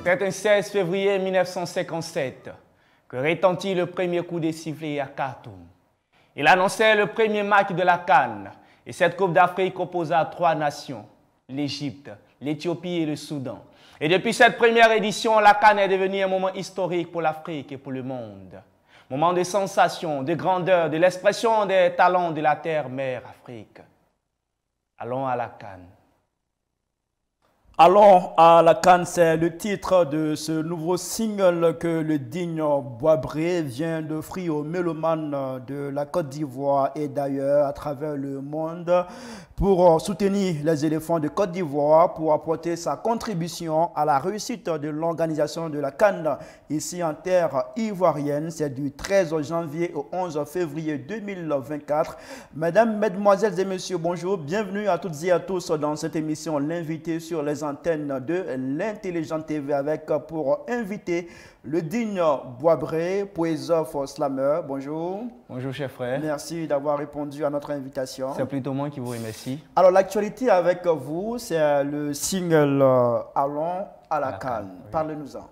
C'était un 16 février 1957 que retentit le premier coup de sifflet à Khartoum. Il annonçait le premier match de la CAN et cette Coupe d'Afrique opposa 3 nations, l'Égypte, l'Éthiopie et le Soudan. Et depuis cette première édition, la CAN est devenue un moment historique pour l'Afrique et pour le monde. Moment de sensation, de grandeur, de l'expression des talents de la terre-mère Afrique. Allons à la CAN. Allons à la CAN, c'est le titre de ce nouveau single que le digne Boisbré vient d'offrir aux mélomanes de la Côte d'Ivoire et d'ailleurs à travers le monde pour soutenir les éléphants de Côte d'Ivoire, pour apporter sa contribution à la réussite de l'organisation de la CAN ici en terre ivoirienne. C'est du 13 janvier au 11 février 2024. Mesdames, Mesdemoiselles et Messieurs, bonjour. Bienvenue à toutes et à tous dans cette émission L'invité sur les antennes de l'Intelligente TV avec pour invité le digne Boisbré, poésophe slammer. Bonjour. Bonjour, cher frère. Merci d'avoir répondu à notre invitation. C'est plutôt moi qui vous remercie. Alors, l'actualité avec vous, c'est le single Allons à la CAN. Oui. Parlez-nous-en.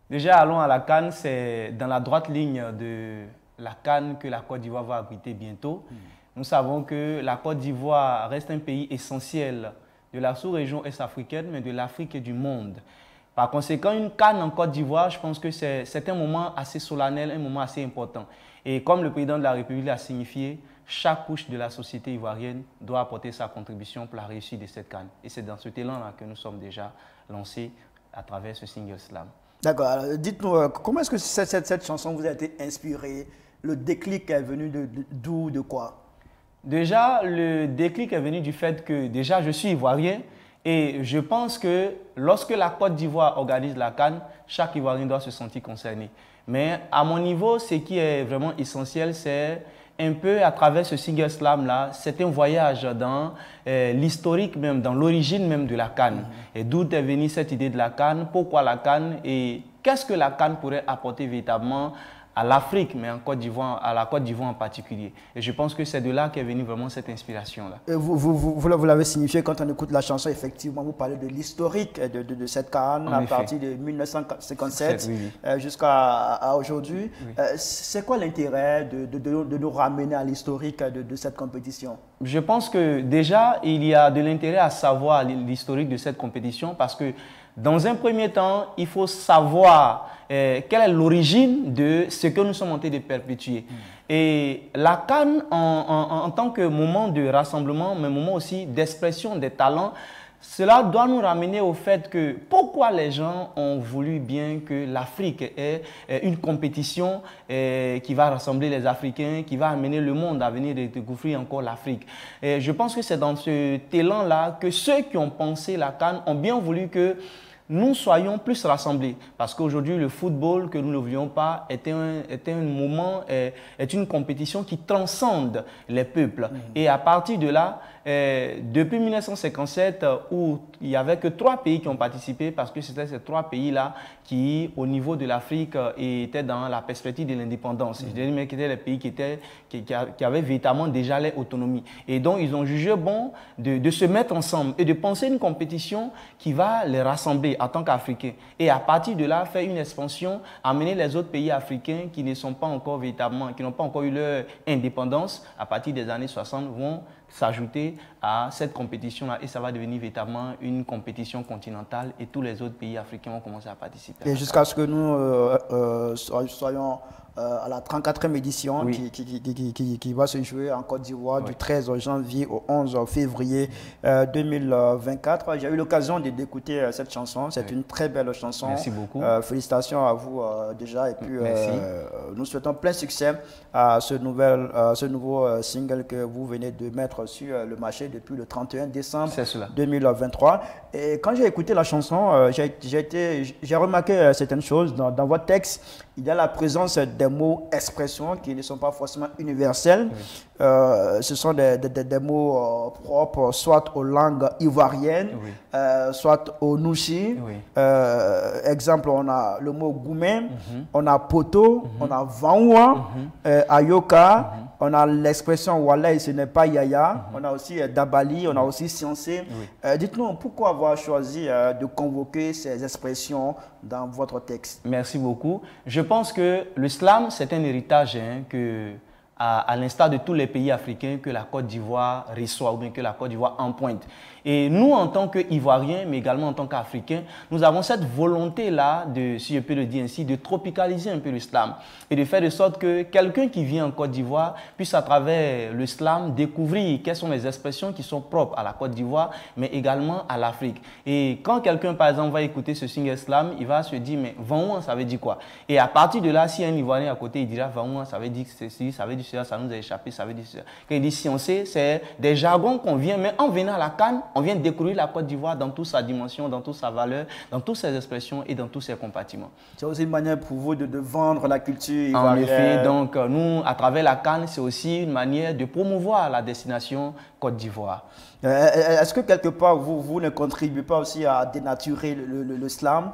Déjà, Allons à la CAN, c'est dans la droite ligne de la CAN que la Côte d'Ivoire va abriter bientôt. Nous savons que la Côte d'Ivoire reste un pays essentiel de la sous-région est-africaine, mais de l'Afrique et du monde. Par conséquent, une CAN en Côte d'Ivoire, je pense que c'est un moment assez solennel, un moment assez important. Et comme le président de la République l'a signifié, chaque couche de la société ivoirienne doit apporter sa contribution pour la réussite de cette CAN. Et c'est dans ce élan-là que nous sommes déjà lancés à travers ce single slam. D'accord. Dites-nous, comment est-ce que cette chanson vous a été inspirée? Le déclic est venu d'où, de quoi? Déjà, le déclic est venu du fait que déjà je suis ivoirien et je pense que lorsque la Côte d'Ivoire organise la CAN, chaque Ivoirien doit se sentir concerné. Mais à mon niveau, ce qui est vraiment essentiel, c'est un peu à travers ce single slam là, c'est un voyage dans l'historique même, dans l'origine même de la CAN. Et d'où est venue cette idée de la CAN, pourquoi la CAN et qu'est-ce que la CAN pourrait apporter véritablement à l'Afrique, mais en Côte d'Ivoire, à la Côte d'Ivoire en particulier. Et je pense que c'est de là qu'est venue vraiment cette inspiration-là. Vous l'avez signifié quand on écoute la chanson, effectivement, vous parlez de l'historique de cette CAN à partir de 1957 jusqu'à aujourd'hui. Oui. C'est quoi l'intérêt de nous ramener à l'historique de cette compétition? Je pense que déjà, il y a de l'intérêt à savoir l'historique de cette compétition parce que dans un premier temps, il faut savoir quelle est l'origine de ce que nous sommes en train de perpétuer. Et la CAN, en tant que moment de rassemblement, mais moment aussi d'expression des talents, cela doit nous ramener au fait que pourquoi les gens ont voulu bien que l'Afrique ait une compétition qui va rassembler les Africains, qui va amener le monde à venir découvrir encore l'Afrique. Et je pense que c'est dans cet élan-là que ceux qui ont pensé la CAN ont bien voulu que nous soyons plus rassemblés. Parce qu'aujourd'hui, le football, que nous ne le voulions pas, est un moment, est une compétition qui transcende les peuples. Et à partir de là, depuis 1957, où il n'y avait que 3 pays qui ont participé, parce que c'était ces 3 pays-là qui, au niveau de l'Afrique, étaient dans la perspective de l'indépendance. Je dirais même qu'ils étaient les pays qui avaient véritablement déjà leur autonomie. Et donc, ils ont jugé bon de se mettre ensemble et de penser une compétition qui va les rassembler en tant qu'Africains. Et à partir de là, faire une expansion, amener les autres pays africains qui ne sont pas encore véritablement, qui n'ont pas encore eu leur indépendance, à partir des années 60, vont s'ajouter à cette compétition-là et ça va devenir véritablement une compétition continentale et tous les autres pays africains vont commencer à participer. Et jusqu'à ce que nous soyons à la 34e édition qui va se jouer en Côte d'Ivoire du 13 janvier au 11 février 2024. J'ai eu l'occasion d'écouter cette chanson. C'est une très belle chanson. Merci beaucoup. Félicitations à vous déjà. Et puis, nous souhaitons plein succès à ce nouveau single que vous venez de mettre sur le marché depuis le 31 décembre 2023. Et quand j'ai écouté la chanson, j'ai remarqué certaines choses dans votre texte. Il y a la présence des mots expressions qui ne sont pas forcément universels. Ce sont des mots propres soit aux langues ivoiriennes, soit au Nouchi. Exemple, on a le mot goumé, on a poto, on a vanwa, ayoka, on a l'expression Wallahi, ce n'est pas Yaya. On a aussi Dabali, on a aussi Sciencé. Dites-nous, pourquoi avoir choisi de convoquer ces expressions dans votre texte? Merci beaucoup. Je pense que le slam, c'est un héritage à l'instar de tous les pays africains que la Côte d'Ivoire reçoit ou bien que la Côte d'Ivoire empointe. Et nous, en tant qu'Ivoiriens, mais également en tant qu'Africains, nous avons cette volonté-là, si je peux le dire ainsi, de tropicaliser un peu le slam et de faire de sorte que quelqu'un qui vient en Côte d'Ivoire puisse, à travers le slam, découvrir quelles sont les expressions qui sont propres à la Côte d'Ivoire, mais également à l'Afrique. Et quand quelqu'un, par exemple, va écouter ce single slam, il va se dire, mais Vanouan, ça veut dire quoi? Et à partir de là, si un Ivoirien à côté, il dira, Vanouan, ça veut dire ceci, ça veut dire cela, ça nous a échappé, ça veut dire cela. Quand il dit sciencé, c'est des jargons qu'on vient, mais en venant à la CAN, on vient découvrir la Côte d'Ivoire dans toute sa dimension, dans toute sa valeur, dans toutes ses expressions et dans tous ses compartiments. C'est aussi une manière pour vous de vendre la culture ivoirienne. En effet, donc nous, à travers la CAN, c'est aussi une manière de promouvoir la destination Côte d'Ivoire. Est-ce que quelque part, vous ne contribuez pas aussi à dénaturer le slam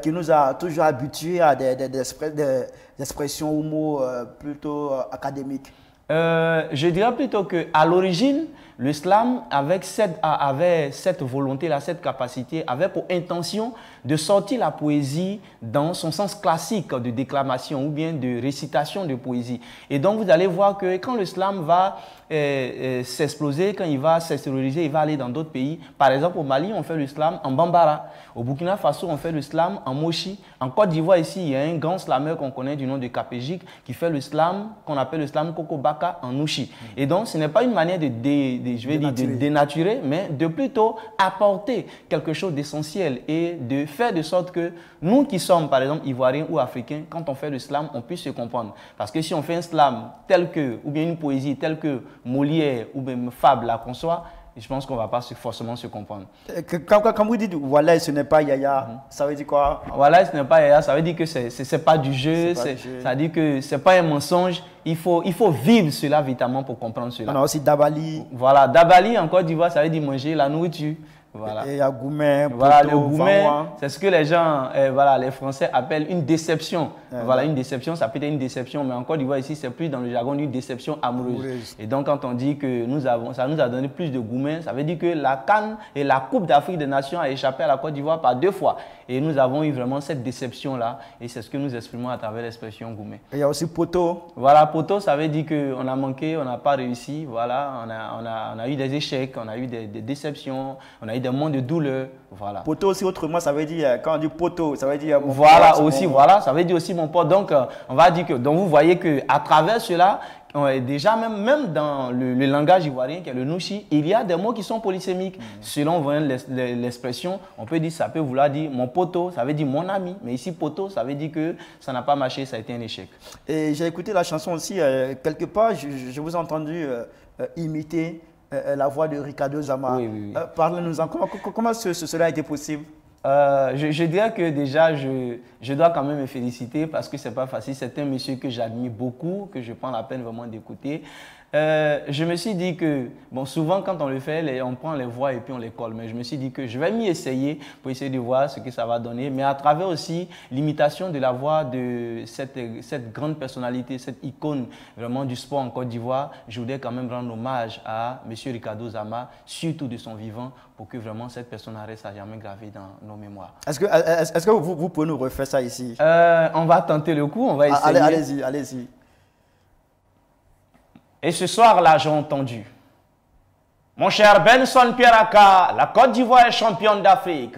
qui nous a toujours habitués à des expressions ou mots plutôt académiques? Je dirais plutôt qu'à l'origine, le slam, avait cette volonté-là, cette capacité, avait pour intention de sortir la poésie dans son sens classique de déclamation ou bien de récitation de poésie. Et donc, vous allez voir que quand le slam va s'exploser, quand il va s'extérioriser, il va aller dans d'autres pays. Par exemple, au Mali, on fait le slam en Bambara. Au Burkina Faso, on fait le slam en Mochi. En Côte d'Ivoire, ici, il y a un grand slameur qu'on connaît du nom de Kapéjic qui fait le slam, qu'on appelle le slam Kokobaka en Nouchi. Et donc, ce n'est pas une manière de dénaturer, mais de plutôt apporter quelque chose d'essentiel et de faire de sorte que nous qui sommes, par exemple, Ivoiriens ou Africains, quand on fait le slam, on puisse se comprendre. Parce que si on fait un slam tel que, ou bien une poésie telle que Molière ou même Fable la conçoit, je pense qu'on ne va pas forcément se comprendre. Quand vous dites voilà, ce n'est pas Yaya, ça veut dire quoi? Voilà, ce n'est pas Yaya, ça veut dire que ce n'est pas du jeu, ça veut dire que ce n'est pas un mensonge. Il faut vivre cela véritablement pour comprendre cela. On a aussi Dabali. Voilà, Dabali en Côte d'Ivoire, ça veut dire manger la nourriture. Voilà. Et il y a Goumen, voilà, le Goumen, c'est ce que les gens, voilà, les Français appellent une déception. Voilà, une déception, ça peut être une déception, mais en Côte d'Ivoire ici, c'est plus dans le jargon d'une déception amoureuse. Et donc, quand on dit que ça nous a donné plus de Goumen, ça veut dire que la CAN et la Coupe d'Afrique des Nations a échappé à la Côte d'Ivoire par 2 fois. Et nous avons eu vraiment cette déception-là, et c'est ce que nous exprimons à travers l'expression Goumen. Et il y a aussi Poto. Voilà, Poto, ça veut dire qu'on a manqué, on n'a pas réussi, voilà, on a eu des échecs, on a eu des déceptions, on a eu des moments de douleur, voilà. Poto aussi, autrement, ça veut dire, quand on dit poto, ça veut dire mon voilà, pote, aussi, voilà, ça veut dire aussi mon pote. Donc, on va dire que, donc vous voyez qu'à travers cela, déjà même dans le langage ivoirien, qui est le nouchi, il y a des mots qui sont polysémiques. Selon l'expression, on peut dire, ça peut vouloir dire mon poteau, ça veut dire mon ami. Mais ici, poteau, ça veut dire que ça n'a pas marché, ça a été un échec. Et j'ai écouté la chanson aussi, quelque part, je vous ai entendu imiter la voix de Ricardo Zama. Oui. Parlez-nous-en, comment cela a été possible? Je dirais que déjà, je dois quand même me féliciter parce que ce n'est pas facile. C'est un monsieur que j'admire beaucoup, que je prends la peine vraiment d'écouter. Je me suis dit que, bon, souvent quand on le fait, on prend les voix et puis on les colle. Mais je me suis dit que je vais m'y essayer pour essayer de voir ce que ça va donner. Mais à travers aussi l'imitation de la voix de cette grande personnalité, cette icône vraiment du sport en Côte d'Ivoire, je voudrais quand même rendre hommage à M. Ricardo Zama, surtout de son vivant, pour que vraiment cette personne reste à jamais gravée dans nos mémoires. Est-ce que vous pouvez nous refaire ça ici? On va tenter le coup, on va essayer. Allez-y. Et ce soir-là, j'ai entendu. Mon cher Benson Pierraka, la Côte d'Ivoire est championne d'Afrique.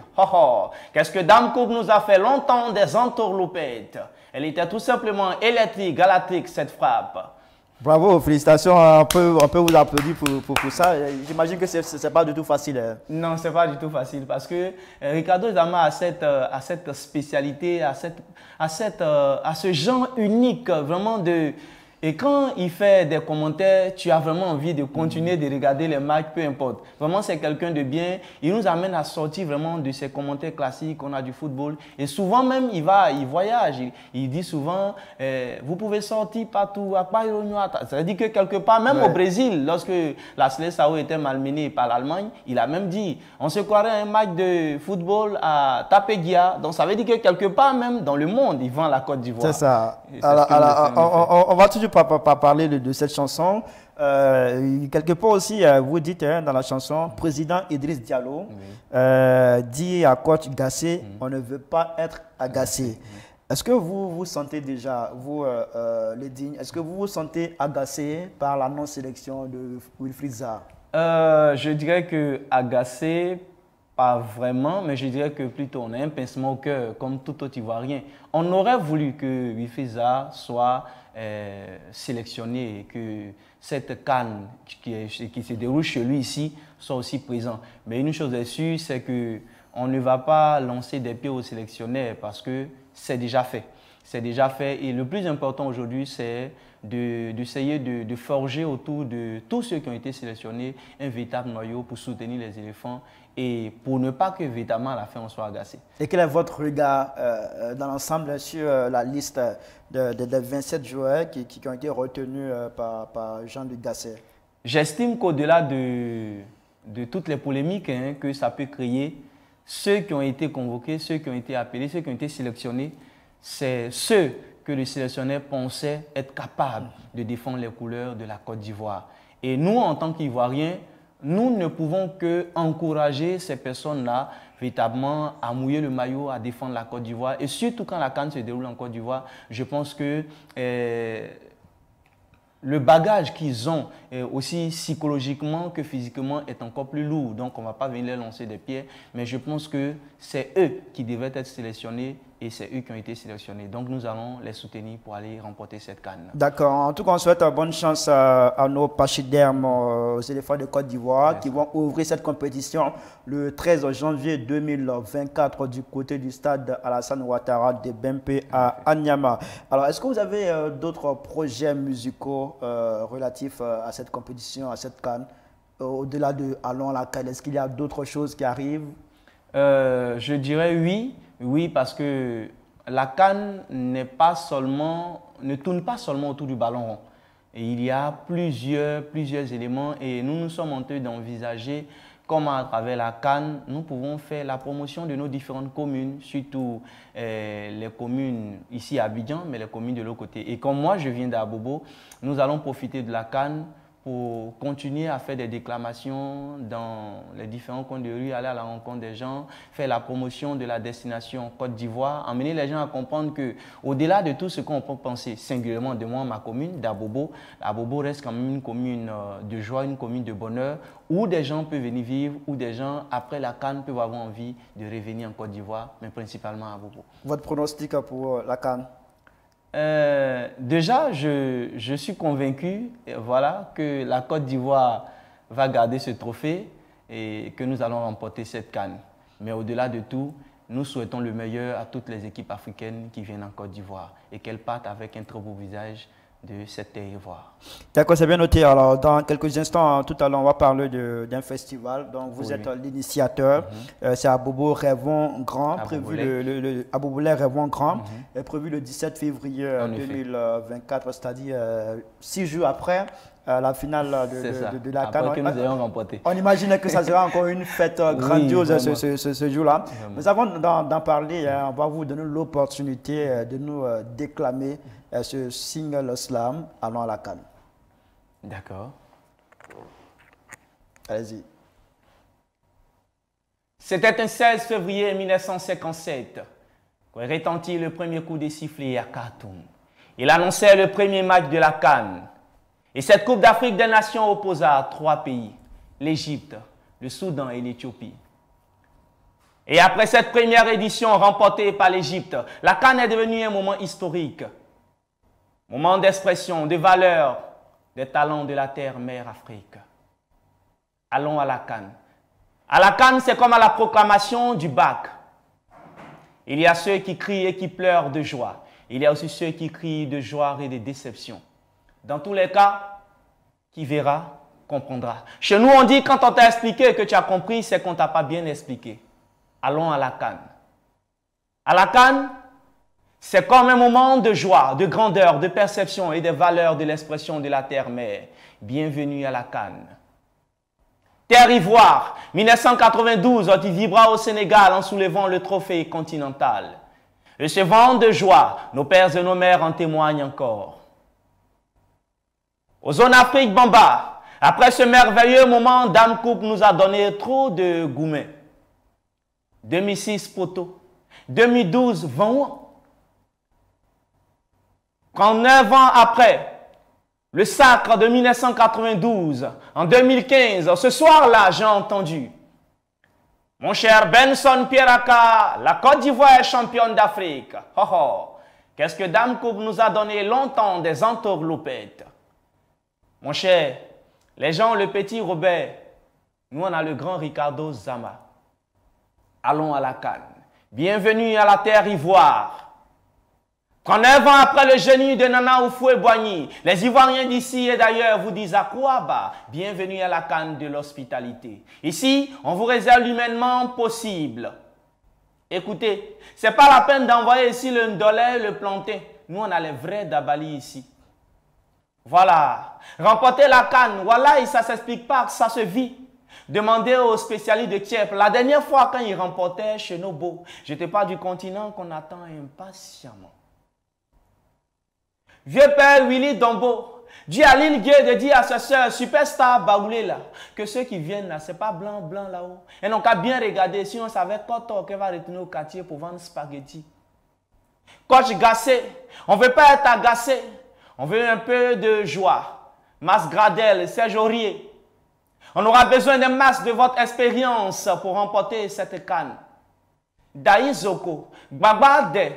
Qu'est-ce que Dame Coupe nous a fait longtemps des entourloupettes. Elle était tout simplement électrique, galactique, cette frappe. Bravo, félicitations. On peut vous applaudir pour ça. J'imagine que ce n'est pas du tout facile. Non, ce n'est pas du tout facile parce que Ricardo Zama a cette spécialité, a ce genre unique vraiment de... Et quand il fait des commentaires, tu as vraiment envie de continuer de regarder les matchs, peu importe. Vraiment, c'est quelqu'un de bien. Il nous amène à sortir vraiment de ces commentaires classiques qu'on a du football. Et souvent même, il voyage. Il dit souvent, vous pouvez sortir partout. Ça veut dire que quelque part, même au Brésil, lorsque la Seleção était malmenée par l'Allemagne, il a même dit, on se croirait à un match de football à Tapegia. Donc ça veut dire que quelque part, même dans le monde, il vend la Côte d'Ivoire. C'est ça. Alors, on va toujours par parler de cette chanson. Quelque part aussi, vous dites dans la chanson, président Idriss Diallo dit à Coach Gassé, on ne veut pas être agacé. Est-ce que vous vous sentez déjà, vous les dignes, est-ce que vous vous sentez agacé par la non-sélection de Wilfried Zaha? Je dirais que agacé, pas vraiment, mais je dirais que plutôt on a un pincement au cœur, comme tout autre Ivoirien. On aurait voulu que Wilfried Zaha soit sélectionné et que cette CAN qui se déroule chez lui ici soit aussi présent. Mais une chose est sûre, c'est qu'on ne va pas lancer des pieds aux sélectionnaires parce que c'est déjà fait. C'est déjà fait et le plus important aujourd'hui, c'est d'essayer de forger autour de tous ceux qui ont été sélectionnés un véritable noyau pour soutenir les éléphants et pour ne pas que véritablement à la fin on soit agacé. Et quel est votre regard dans l'ensemble sur la liste des 27 joueurs qui ont été retenus par Jean-Luc Gasset? J'estime qu'au-delà de toutes les polémiques que ça peut créer, ceux qui ont été convoqués, ceux qui ont été appelés, ceux qui ont été sélectionnés, c'est ceux que le sélectionneur pensait être capable de défendre les couleurs de la Côte d'Ivoire. Et nous, en tant qu'Ivoiriens, nous ne pouvons que encourager ces personnes-là véritablement à mouiller le maillot, à défendre la Côte d'Ivoire. Et surtout quand la CAN se déroule en Côte d'Ivoire, je pense que le bagage qu'ils ont, aussi psychologiquement que physiquement, est encore plus lourd. Donc, on ne va pas venir les lancer des pieds. Mais je pense que c'est eux qui devraient être sélectionnés et c'est eux qui ont été sélectionnés. Donc, nous allons les soutenir pour aller remporter cette CAN. D'accord. En tout cas, on souhaite bonne chance à nos pachydermes aux éléphants de Côte d'Ivoire qui vont ouvrir cette compétition le 13 janvier 2024 du côté du stade Alassane Ouattara de Bempé à Niamey. Alors, est-ce que vous avez d'autres projets musicaux relatifs à cette compétition, à cette CAN, au-delà de Allons à la CAN? Est-ce qu'il y a d'autres choses qui arrivent? Je dirais oui. Oui, parce que la CAN ne tourne pas seulement autour du ballon rond. Et il y a plusieurs éléments et nous nous sommes en train d'envisager comment à travers la CAN, nous pouvons faire la promotion de nos différentes communes, surtout les communes ici à Abidjan, mais les communes de l'autre côté. Et comme moi, je viens d'Abobo, nous allons profiter de la CAN pour continuer à faire des déclamations dans les différents coins de rue, aller à la rencontre des gens, faire la promotion de la destination Côte d'Ivoire, emmener les gens à comprendre qu'au-delà de tout ce qu'on peut penser, singulièrement de moi, ma commune, d'Abobo, Abobo reste quand même une commune de joie, une commune de bonheur, où des gens peuvent venir vivre, où des gens, après la CAN, peuvent avoir envie de revenir en Côte d'Ivoire, mais principalement à Abobo. Votre pronostic pour la CAN? Déjà, je suis convaincu voilà, que la Côte d'Ivoire va garder ce trophée et que nous allons remporter cette CAN. Mais au-delà de tout, nous souhaitons le meilleur à toutes les équipes africaines qui viennent en Côte d'Ivoire et qu'elles partent avec un très beau visage de cette terre ivoire. D'accord, c'est bien noté. Alors, dans quelques instants, tout à l'heure, on va parler d'un festival. Donc, vous êtes l'initiateur. C'est Abobo Rêvons Grand, prévu Abobolais Rêvons Grand, est prévu le 17 février 2024, c'est-à-dire 6 jours après la finale de la CAN. Que nous ayons remporté. On imagine que ça sera encore une fête grandiose ce jour-là. Mais avant d'en parler, on va vous donner l'opportunité de nous déclamer ce single slam Allons à la CAN. D'accord. Allez-y. C'était un 16 février 1957 quand retentit le premier coup de sifflet à Khartoum. Il annonçait le premier match de la CAN. Et cette Coupe d'Afrique des Nations opposa 3 pays, l'Égypte, le Soudan et l'Éthiopie. Et après cette première édition remportée par l'Égypte, la CAN est devenue un moment historique. Moment d'expression, de valeur, des talents de la terre-mère Afrique. Allons à la CAN. À la CAN, c'est comme à la proclamation du bac. Il y a ceux qui crient et qui pleurent de joie. Il y a aussi ceux qui crient de joie et de déception. Dans tous les cas, qui verra, comprendra. Chez nous, on dit quand on t'a expliqué que tu as compris, c'est qu'on ne t'a pas bien expliqué. Allons à la CAN. À la CAN, c'est comme un moment de joie, de grandeur, de perception et de valeur de l'expression de la terre-mère. Bienvenue à la CAN. Terre Ivoire, 1992, tu vibras au Sénégal en soulevant le trophée continental. Et ce vent de joie, nos pères et nos mères en témoignent encore. Ozone Afrique Bamba. Après ce merveilleux moment, Dame Coupe nous a donné trop de gourmets. 2006, Poto. 2012, Van. 39 ans après, le sacre de 1992. En 2015, ce soir-là, j'ai entendu. Mon cher Benson Pierraka, la Côte d'Ivoire est championne d'Afrique. Oh oh. Qu'est-ce que Dame Coupe nous a donné longtemps des entourloupettes. Mon cher, les gens ont le petit Robert. Nous, on a le grand Ricardo Zama. Allons à la CAN. Bienvenue à la terre ivoire. 39 ans après le génie de Nana Oufoué-Boigny, les Ivoiriens d'ici et d'ailleurs vous disent à quoi bas, bienvenue à la CAN de l'hospitalité. Ici, on vous réserve l'humainement possible. Écoutez, ce n'est pas la peine d'envoyer ici le ndolé et le plantain. Nous, on a les vrais Dabali ici. Voilà. Remporter la CAN, voilà, ça ne s'explique pas, ça se vit. Demandez aux spécialistes de Thiep. La dernière fois, quand ils remportaient chez Nobo, je n'étais pas du continent qu'on attend impatiemment. Vieux père Willy Dombo, dis à Lille Gué de dire à sa soeur, superstar Baoulé là, que ceux qui viennent là, ce n'est pas blanc là-haut. Elles n'ont qu'à bien regarder, sinon ça va être Koto qu'elle va retourner au quartier pour vendre spaghetti. Coach Gassé, on ne veut pas être agacé, on veut un peu de joie. Mas Gradel, Serge Aurier. On aura besoin d'un masse de votre expérience pour remporter cette CAN. Daïzoko, Gbagbalde.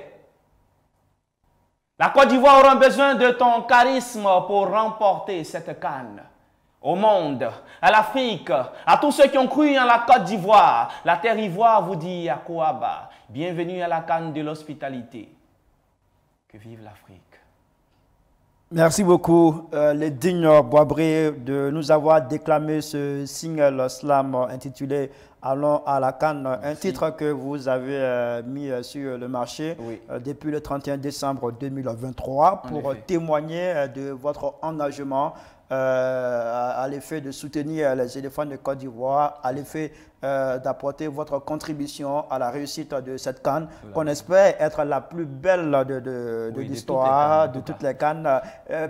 La Côte d'Ivoire aura besoin de ton charisme pour remporter cette CAN. Au monde, à l'Afrique, à tous ceux qui ont cru en la Côte d'Ivoire, la terre ivoire vous dit à Kouaba, bienvenue à la CAN de l'hospitalité. Que vive l'Afrique. Merci beaucoup, les dignes Boisbré, de nous avoir déclamé ce single slam intitulé Allons à la CAN, un titre que vous avez mis sur le marché depuis le 31 décembre 2023 pour témoigner de votre engagement à l'effet de soutenir les éléphants de Côte d'Ivoire, à l'effet d'apporter votre contribution à la réussite de cette CAN, qu'on espère être la plus belle de l'histoire, de toutes les CAN,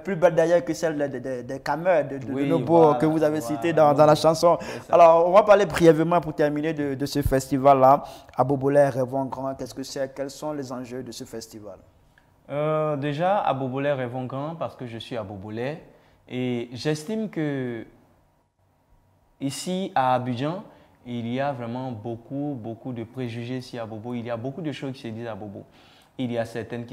plus belle d'ailleurs que celle des Cameurs, de Nobo que vous avez cité dans la chanson. Alors, on va parler brièvement pour terminer de ce festival-là. Abobolais, Rêvons Grand, qu'est-ce que c'est? Quels sont les enjeux de ce festival? Déjà, Abobolais, Rêvons Grand, parce que je suis Abobolais. Et j'estime que ici à Abidjan, il y a vraiment beaucoup de préjugés ici à Bobo. Il y a beaucoup de choses qui se disent à Bobo. Il y a certaines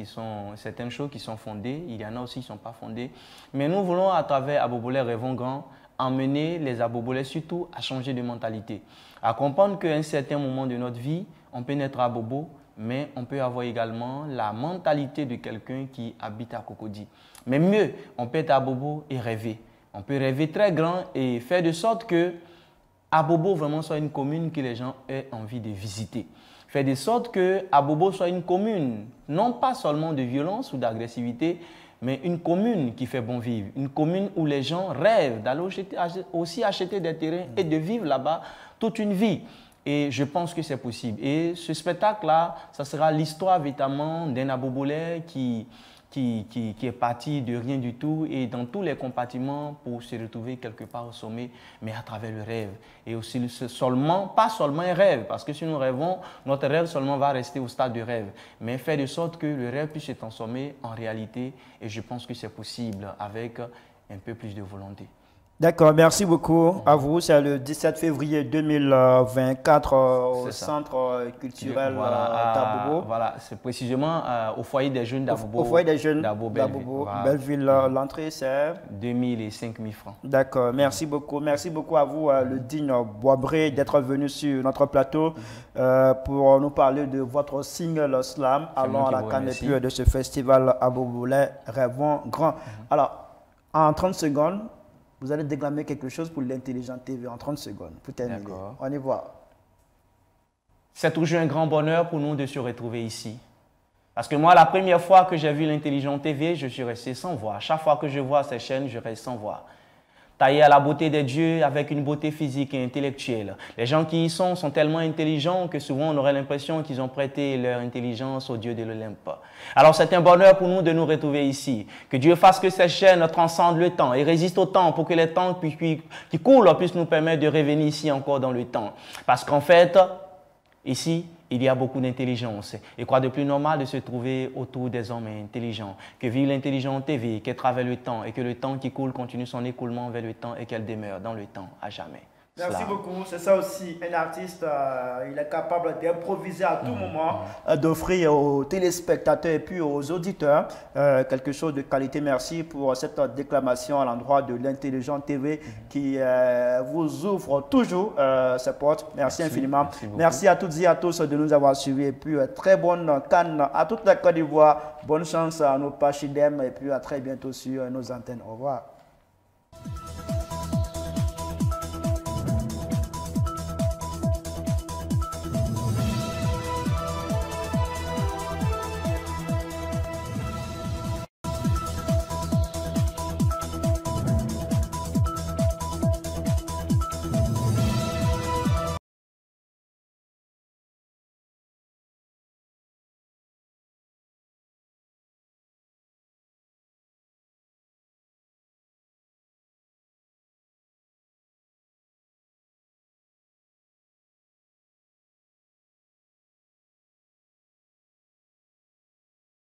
choses qui sont fondées, il y en a aussi qui ne sont pas fondées. Mais nous voulons, à travers Abobolais Rêvons Grand, emmener les Abobolais surtout à changer de mentalité. À comprendre qu'à un certain moment de notre vie, on peut naître à Bobo, mais on peut avoir également la mentalité de quelqu'un qui habite à Cocody. Mais mieux, on peut être à Bobo et rêver. On peut rêver très grand et faire de sorte que Abobo vraiment soit une commune que les gens aient envie de visiter. Faire de sorte que Abobo soit une commune, non pas seulement de violence ou d'agressivité, mais une commune qui fait bon vivre. Une commune où les gens rêvent d'aller aussi acheter des terrains et de vivre là-bas toute une vie. Et je pense que c'est possible. Et ce spectacle-là, ça sera l'histoire véritablement d'un Abobolais qui est parti de rien du tout et dans tous les compartiments pour se retrouver quelque part au sommet, mais à travers le rêve. Et aussi, pas seulement un rêve, parce que si nous rêvons, notre rêve seulement va rester au stade de rêve, mais faire de sorte que le rêve puisse se transformer en réalité. Et je pense que c'est possible avec un peu plus de volonté. D'accord, merci beaucoup à vous. C'est le 17 février 2024 au Centre culturel d'Abobo. Voilà, c'est précisément au foyer des jeunes d'Abobo. Au foyer des jeunes d'Abobo, Belleville. L'entrée, c'est 2000 et 5000 francs. D'accord, merci beaucoup. Merci beaucoup à vous, le digne Boisbré, d'être venu sur notre plateau pour nous parler de votre single slam. Allons à la CAN et puis de ce festival Abobolais Rêvons Grand. Alors, en 30 secondes, vous allez déclamer quelque chose pour l'Intelligent TV en 30 secondes, pour terminer. On y voit. C'est toujours un grand bonheur pour nous de se retrouver ici. Parce que moi, la première fois que j'ai vu l'Intelligent TV, je suis resté sans voix. Chaque fois que je vois ces chaînes, je reste sans voix. taillés à la beauté des dieux avec une beauté physique et intellectuelle. Les gens qui y sont tellement intelligents que souvent on aurait l'impression qu'ils ont prêté leur intelligence au Dieu de l'Olympe. Alors c'est un bonheur pour nous de nous retrouver ici. Que Dieu fasse que ces chaînes transcendent le temps et résistent au temps pour que les temps qui coulent puissent nous permettre de revenir ici encore dans le temps. Parce qu'en fait, ici, il y a beaucoup d'intelligence. Et quoi de plus normal de se trouver autour des hommes intelligents. Que vive l'intelligence TV, qu'elle traverse le temps et que le temps qui coule continue son écoulement vers le temps et qu'elle demeure dans le temps à jamais. Merci beaucoup. C'est ça aussi, un artiste, il est capable d'improviser à tout moment, d'offrir aux téléspectateurs et puis aux auditeurs quelque chose de qualité. Merci pour cette déclamation à l'endroit de l'Intelligent TV qui vous ouvre toujours ses portes. Merci infiniment. Merci à toutes et à tous de nous avoir suivis et puis très bonne canne à toute la Côte d'Ivoire. Bonne chance à nos pages idem et puis à très bientôt sur nos antennes. Au revoir.